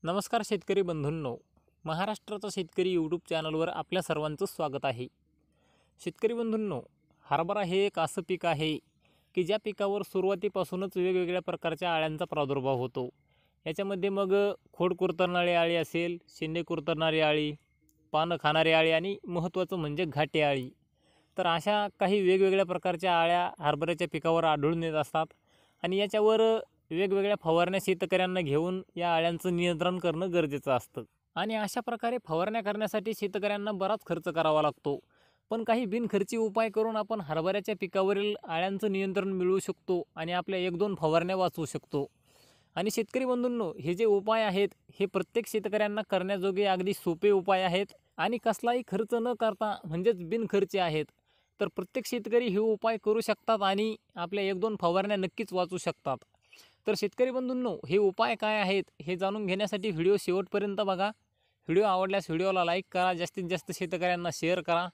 नमस्कार शेतकरी बंधूंनो, महाराष्ट्राचा शेतकरी यूट्यूब चॅनलवर आपल्या सर्वांचं स्वागत आहे। शेतकरी बंधूंनो, हरभरा हे एक असं पीक आहे की ज्या पिकावर सुरुवातीपासूनच वेगवेगळ्या प्रकारच्या अळ्यांचा प्रादुर्भाव होतो। याच्यामध्ये मग खोड कुरतरणारी अळी असेल, शेंडे कुरतरणारी अळी, पानं खाणारी अळी आणि महत्त्वाचं म्हणजे घाटे अळी। तर अशा काही वेगवेगळ्या प्रकारच्या अळ्या हरभऱ्याच्या पिकावर आढळून येत असतात आणि याच्यावर वेगवेगळ्या फवारण्या शेतकऱ्यांना घेऊन या अळ्यांचं नियंत्रण करणं गरजेचं असतं। आणि अशा प्रकारे फवारण्या करण्यासाठी शेतकऱ्यांना बराच खर्च करावा लागतो, पण काही बिनखर्ची उपाय करून आपण हरभऱ्याच्या पिकावरील अळ्यांचं नियंत्रण मिळवू शकतो आणि आपल्या 1-2 फवारण्या वाचवू शकतो। आणि शेतकरी बंधूंनो, हे जे उपाय आहेत हे प्रत्येक शेतकऱ्यांना करण्याजोगे अगदी सोपे उपाय आहेत आणि कसलाही खर्च न करता म्हणजेच बिनखर्ची आहेत। तर प्रत्येक शेतकरी हे उपाय करू शकतात आणि आपल्या 1-2 फवारण्या नक्कीच वाचू शकतात। तर शेतकरी बंधूंनो, हे उपाय काय आहेत हे जाणून घेण्यासाठी व्हिडिओ शेवटपर्यंत बघा। व्हिडिओ आवडल्यास व्हिडिओला लाईक करा, जास्तीत जास्त शेतकऱ्यांना शेअर करा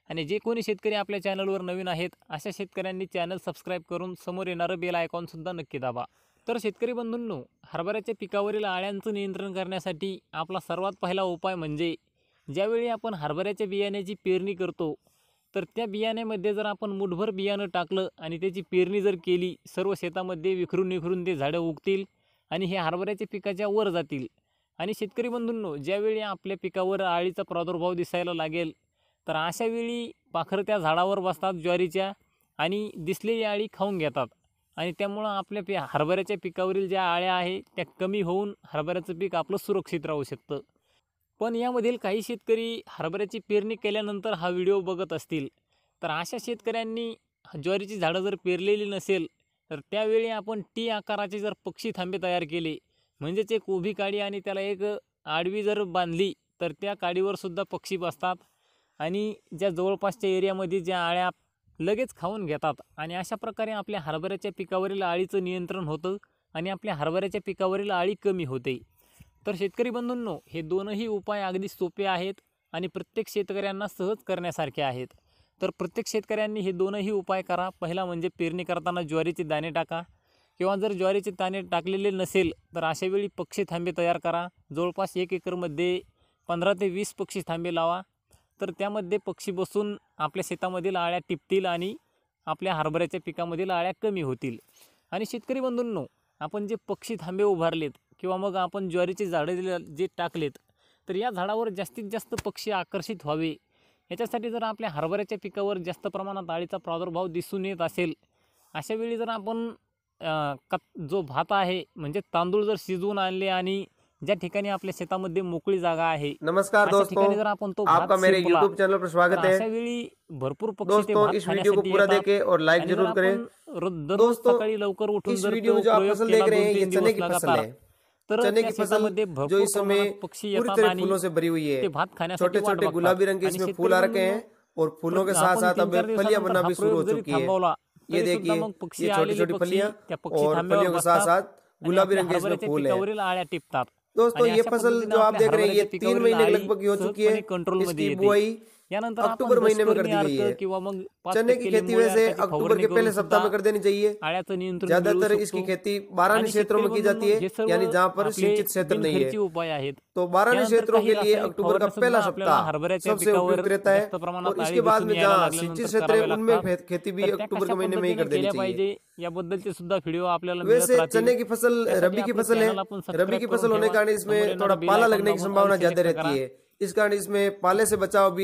आणि जे कोणी शेतकरी आपल्या चॅनलवर नवीन आहेत अशा शेतकऱ्यांनी चॅनल सबस्क्राईब करून समोर येणारं बेल आयकॉनसुद्धा नक्की दाबा। तर शेतकरी बंधूंनो, हरभऱ्याच्या पिकावरील अळ्यांचं नियंत्रण करण्यासाठी आपला सर्वात पहिला उपाय म्हणजे ज्यावेळी आपण हरभऱ्याच्या बियाण्याची पेरणी करतो तर त्या बियाण्यामध्ये जर आपण मुठभर बियाणं टाकलं आणि त्याची पेरणी जर केली, सर्व शेतामध्ये विखरून ते झाडं उगतील आणि हे हरभऱ्याच्या पिकाच्या वर जातील। आणि शेतकरी बंधूंनो, ज्यावेळी आपल्या पिकावर अळीचा प्रादुर्भाव दिसायला लागेल तर अशा वेळी पाखरं त्या झाडावर बसतात ज्वारीच्या आणि दिसलेली अळी खाऊन घेतात आणि त्यामुळं आपल्या हरभऱ्याच्या पिकावरील ज्या अळ्या आहे त्या कमी होऊन हरभऱ्याचं पीक आपलं सुरक्षित राहू शकतं। पण यामधील काही शेतकरी हरभऱ्याची पेरणी केल्यानंतर हा व्हिडिओ बघत असतील, तर अशा शेतकऱ्यांनी ज्वारीची झाडं जर पेरलेली नसेल तर त्यावेळी आपण टी आकाराचे जर पक्षी थांबे तयार केले, म्हणजेच एक उभी काडी आणि त्याला एक आडवी जर बांधली तर त्या काडीवर सुद्धा पक्षी बसतात आणि ज्या जवळपासच्या एरियामध्ये ज्या अळ्या लगेच खाऊन घेतात आणि अशा प्रकारे आपल्या हरभऱ्याच्या पिकावरील अळीचं नियंत्रण होतं आणि आपल्या हरभऱ्याच्या पिकावरील अळी कमी होते। तर शेतकरी बंधूंनो, हे दोनही उपाय अगदी सोपे आहेत आणि प्रत्येक शेतकऱ्यांना सहज करण्यासारखे आहेत। तर प्रत्येक शेतकऱ्यांनी हे दोनही उपाय करा। पहिला म्हणजे पेरणी करताना ज्वारीचे दाणे टाका किंवा जर ज्वारीचे दाणे टाकलेले नसेल तर अशा वेळी पक्षी थांबे तयार करा। जवळपास 1 एकरमध्ये 15 ते 20 पक्षी थांबे लावा, तर त्यामध्ये पक्षी बसून आपल्या शेतामधील अळ्या टिपतील आणि आपल्या हरभऱ्याच्या पिकामधील अळ्या कमी होतील। आणि शेतकरी बंधूंनो, आपण जे पक्षी थांबे उभारलेत किंवा मग आपण ज्वारीचे झाडं जे टाकलेत तर या झाडावर जास्तीत जास्त पक्षी आकर्षित व्हावे याच्यासाठी जर आपल्या हरभऱ्याच्या पिकावर जास्त प्रमाणात अळीचा प्रादुर्भाव दिसून येत असेल, अशा वेळी जर आपण जो भात आहे म्हणजे तांदूळ जर शिजवून आणले आणि ज्या ठिकाणी आपल्या शेतामध्ये मोकळी जागा आहे, नमस्कार दोस्तों, जर आपण तो आपका मेरे यूट्यूब चैनल पर स्वागत है। अशा वेळी भरपूर पक्षी दोस्तों, इस वीडियो को पूरा देखें और लाइक जरूर करें। दोस्तों, सकाळी लवकर उठून इस जर वीडियो में जो आप फसल देख रहे हैं ये चने की फसल है। तर चने की फसल जो इस समय पक्षी पूरी तरह फूलों से भरी हुई है। छोटे छोटे गुलाबी रंग के इसमें फूल आ रखे हैं और फूलों के साथ साथ अब फलियां बनना भी शुरू हो चुकी है। ये देखिए, ये छोटी छोटी फलियां और फलियों के साथ साथ गुलाबी रंग के इसमें फूल है। दोस्तों, ये फसल जो आप देख रहे हैं ये 3 महीने के लगभग हो चुकी है। इसकी बुआई अक्टूबर महीने में कर दी गई है। चने की खेती वैसे अक्टूबर के पहले सप्ताह में कर देनी चाहिए। ज्यादातर इसकी खेती 12 क्षेत्रों में की जाती है, यानी जहाँ पर सिंचित क्षेत्र नहीं है। तो 12 क्षेत्रों के लिए अक्टूबर का पहला सप्ताह सबसे उपयुक्त रहता है और इसके बाद में जहाँ सिंचित क्षेत्र है उनमें खेती भी अक्टूबर के महीने में ही कर देनी चाहिए। वैसे चने की फसल रबी की फसल है। रबी की फसल होने के कारण इसमें थोड़ा पाला लगने की संभावना ज्यादा रहती है। इस कारण इसमें पाले से बचाव भी